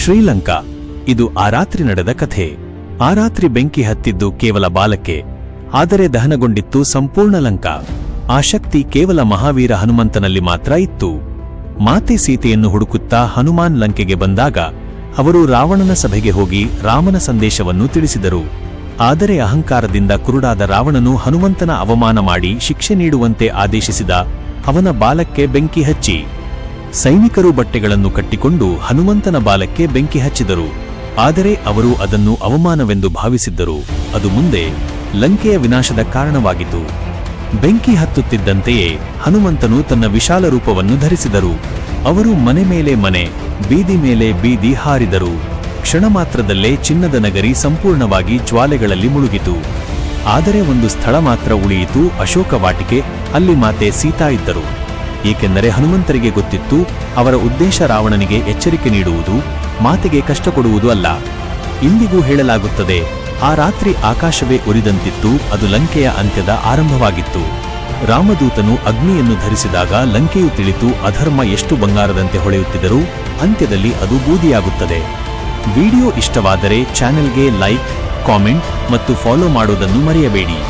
ಶ್ರೀಲಂಕಾ. ಇದು ಆ ರಾತ್ರಿ ನಡೆದ ಕಥೆ. ಆ ರಾತ್ರಿ ಬೆಂಕಿ ಹತ್ತಿದ್ದು ಕೇವಲ ಬಾಲಕ್ಕೆ, ಆದರೆ ದಹನಗೊಂಡಿತ್ತು ಸಂಪೂರ್ಣ ಲಂಕಾ. ಆ ಶಕ್ತಿ ಕೇವಲ ಮಹಾವೀರ ಹನುಮಂತನಲ್ಲಿ ಮಾತ್ರ ಇತ್ತು. ಮಾತೆ ಸೀತೆಯನ್ನು ಹುಡುಕುತ್ತಾ ಹನುಮಾನ್ ಲಂಕೆಗೆ ಬಂದಾಗ ಅವರು ರಾವಣನ ಸಭೆಗೆ ಹೋಗಿ ರಾಮನ ಸಂದೇಶವನ್ನು ತಿಳಿಸಿದರು. ಆದರೆ ಅಹಂಕಾರದಿಂದ ಕುರುಡಾದ ರಾವಣನು ಹನುಮಂತನ ಅವಮಾನ ಮಾಡಿ ಶಿಕ್ಷೆ ನೀಡುವಂತೆ ಆದೇಶಿಸಿದ. ಅವನ ಬಾಲಕ್ಕೆ ಬೆಂಕಿ ಹಚ್ಚಿ. ಸೈನಿಕರು ಬಟ್ಟೆಗಳನ್ನು ಕಟ್ಟಿಕೊಂಡು ಹನುಮಂತನ ಬಾಲಕ್ಕೆ ಬೆಂಕಿ ಹಚ್ಚಿದರು. ಆದರೆ ಅವರು ಅದನ್ನು ಅವಮಾನವೆಂದು ಭಾವಿಸಿದ್ದರು. ಅದು ಮುಂದೆ ಲಂಕೆಯ ವಿನಾಶದ ಕಾರಣವಾಗಿತು. ಬೆಂಕಿ ಹತ್ತುತ್ತಿದ್ದಂತೆಯೇ ಹನುಮಂತನು ತನ್ನ ವಿಶಾಲ ರೂಪವನ್ನು ಧರಿಸಿದರು. ಅವರು ಮನೆ ಮೇಲೆ ಮನೆ, ಬೀದಿ ಮೇಲೆ ಬೀದಿ ಹಾರಿದರು. ಕ್ಷಣ ಮಾತ್ರದಲ್ಲೇ ಚಿನ್ನದ ನಗರಿ ಸಂಪೂರ್ಣವಾಗಿ ಜ್ವಾಲೆಗಳಲ್ಲಿ ಮುಳುಗಿತು. ಆದರೆ ಒಂದು ಸ್ಥಳ ಮಾತ್ರ ಉಳಿಯಿತು, ಅಶೋಕ ವಾಟಿಕೆ. ಅಲ್ಲಿ ಮಾತೆ ಸೀತಾ ಇದ್ದರು. ಏಕೆಂದರೆ ಹನುಮಂತರಿಗೆ ಗೊತ್ತಿತ್ತು, ಅವರ ಉದ್ದೇಶ ರಾವಣನಿಗೆ ಎಚ್ಚರಿಕೆ ನೀಡುವುದು, ಮಾತೆಗೆ ಕಷ್ಟ ಕೊಡುವುದು ಅಲ್ಲ. ಇಂದಿಗೂ ಹೇಳಲಾಗುತ್ತದೆ, ಆ ರಾತ್ರಿ ಆಕಾಶವೇ ಉರಿದಂತಿತ್ತು. ಅದು ಲಂಕೆಯ ಅಂತ್ಯದ ಆರಂಭವಾಗಿತ್ತು. ರಾಮದೂತನು ಅಗ್ನಿಯನ್ನು ಧರಿಸಿದಾಗ ಲಂಕೆಯು ತಿಳಿತು, ಅಧರ್ಮ ಎಷ್ಟು ಬಂಗಾರದಂತೆ ಹೊಳೆಯುತ್ತಿದ್ದರೂ ಅಂತ್ಯದಲ್ಲಿ ಅದು ಬೂದಿಯಾಗುತ್ತದೆ. ವಿಡಿಯೋ ಇಷ್ಟವಾದರೆ ಚಾನೆಲ್ಗೆ ಲೈಕ್, ಕಾಮೆಂಟ್ ಮತ್ತು ಫಾಲೋ ಮಾಡುವುದನ್ನು ಮರೆಯಬೇಡಿ.